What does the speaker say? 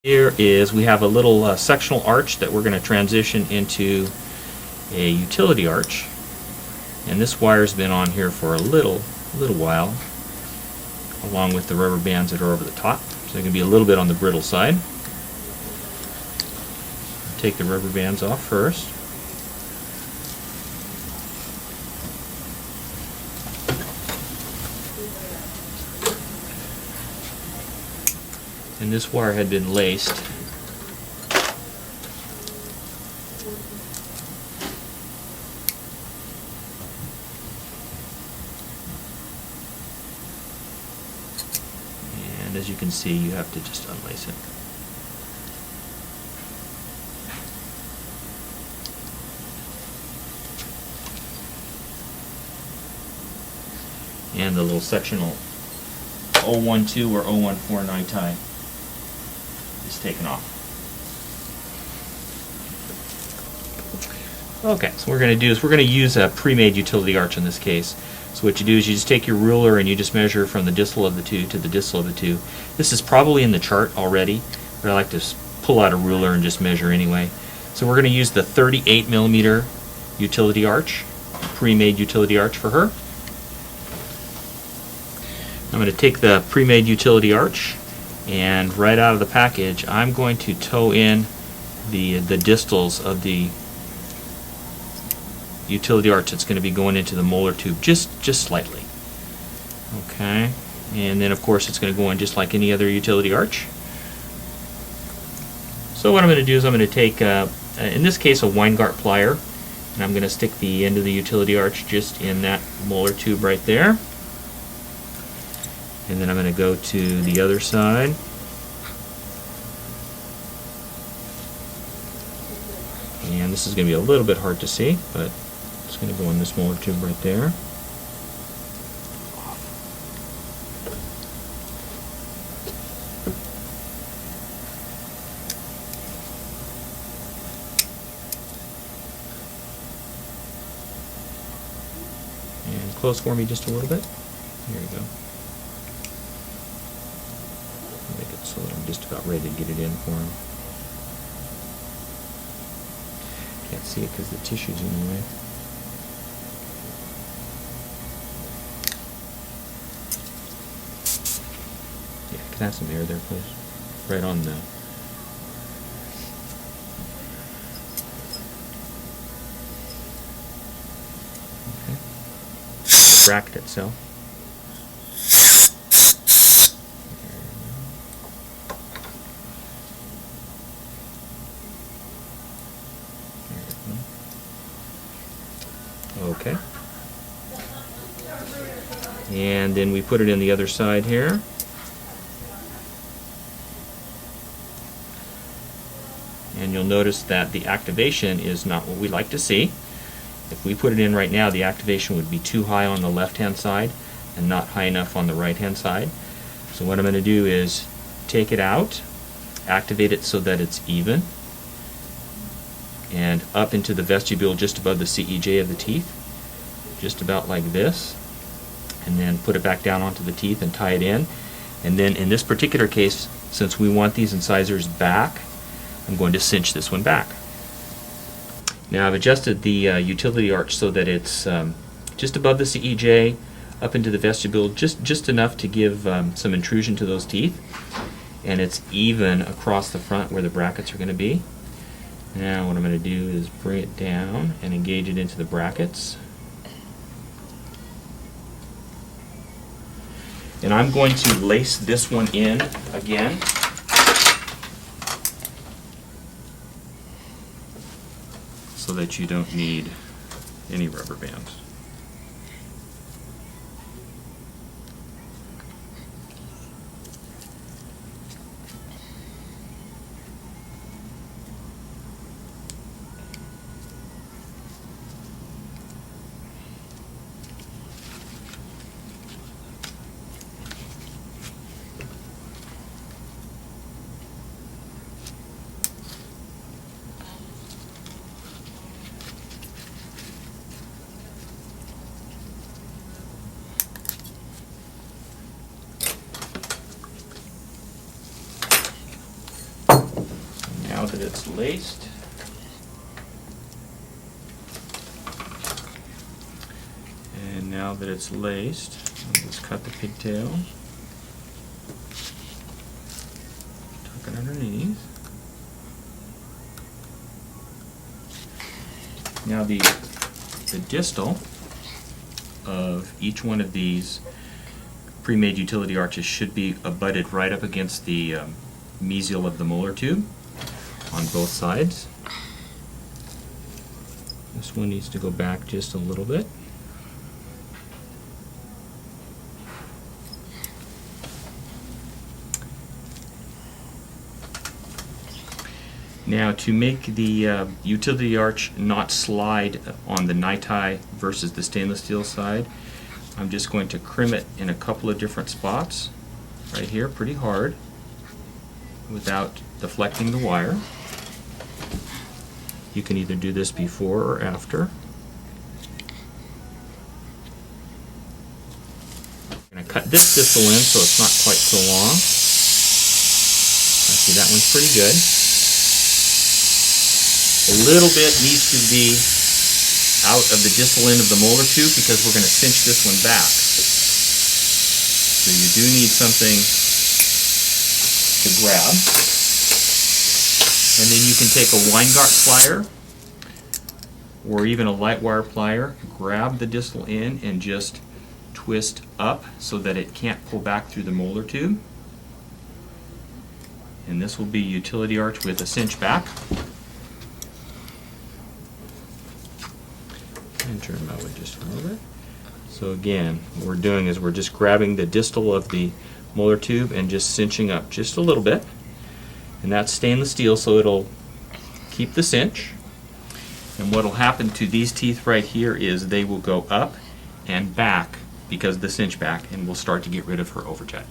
Here is, we have a little sectional arch that we're going to transition into a utility arch, and this wire's been on here for a little while, along with the rubber bands that are over the top, so they're going to be a little bit on the brittle side. Take the rubber bands off first. And this wire had been laced. And as you can see, you have to just unlace it. And the little sectional 012 or 014 tie is taken off. Okay, so what we're going to do is we're going to use a pre-made utility arch in this case. So what you do is you just take your ruler and you just measure from the distal of the two to the distal of the two. This is probably in the chart already, but I like to pull out a ruler and just measure anyway. So we're going to use the 38mm utility arch, pre-made utility arch for her. I'm going to take the pre-made utility arch, and right out of the package I'm going to toe in the distals of the utility arch that's going to be going into the molar tube just slightly. Okay, and then of course it's going to go in just like any other utility arch. So what I'm going to do is I'm going to take, in this case, a Weingart plier, and I'm going to stick the end of the utility arch just in that molar tube right there. And then I'm going to go to the other side. And this is going to be a little bit hard to see, but it's going to go in this molar tube right there. And close for me just a little bit. Here we go. Make it so that I'm just about ready to get it in for him. Can't see it because the tissue's in the way. Yeah, can I have some air there, please? Right on the... Okay. The bracket itself. Okay. And then we put it in the other side here. And you'll notice that the activation is not what we like to see. If we put it in right now, the activation would be too high on the left-hand side and not high enough on the right-hand side. So what I'm going to do is take it out, activate it so that it's even, and up into the vestibule just above the CEJ of the teeth, just about like this, and then put it back down onto the teeth and tie it in. And then in this particular case, since we want these incisors back, I'm going to cinch this one back. Now I've adjusted the utility arch so that it's just above the CEJ, up into the vestibule, just enough to give some intrusion to those teeth, and it's even across the front where the brackets are going to be. Now what I'm going to do is bring it down and engage it into the brackets. And I'm going to lace this one in again. So that you don't need any rubber bands. now that it's laced, and now that it's laced, I'll just cut the pigtail, tuck it underneath. Now the distal of each one of these pre-made utility arches should be abutted right up against the mesial of the molar tube on both sides. This one needs to go back just a little bit. Now, to make the utility arch not slide on the Nitai versus the stainless steel side, I'm just going to crimp it in a couple of different spots, right here, pretty hard, without deflecting the wire. You can either do this before or after. I'm going to cut this distal in so it's not quite so long. See, that one's pretty good. A little bit needs to be out of the distal end of the molar tube because we're going to cinch this one back. So you do need something to grab. And then you can take a Weingart plier or even a light wire plier, grab the distal end and just twist up so that it can't pull back through the molar tube. And this will be utility arch with a cinch back. And turn my way just a little bit. So again, what we're doing is we're just grabbing the distal of the molar tube and just cinching up just a little bit. And that's stainless steel, so it'll keep the cinch. And what will happen to these teeth right here is they will go up and back because of the cinch back, and we'll start to get rid of her overjet.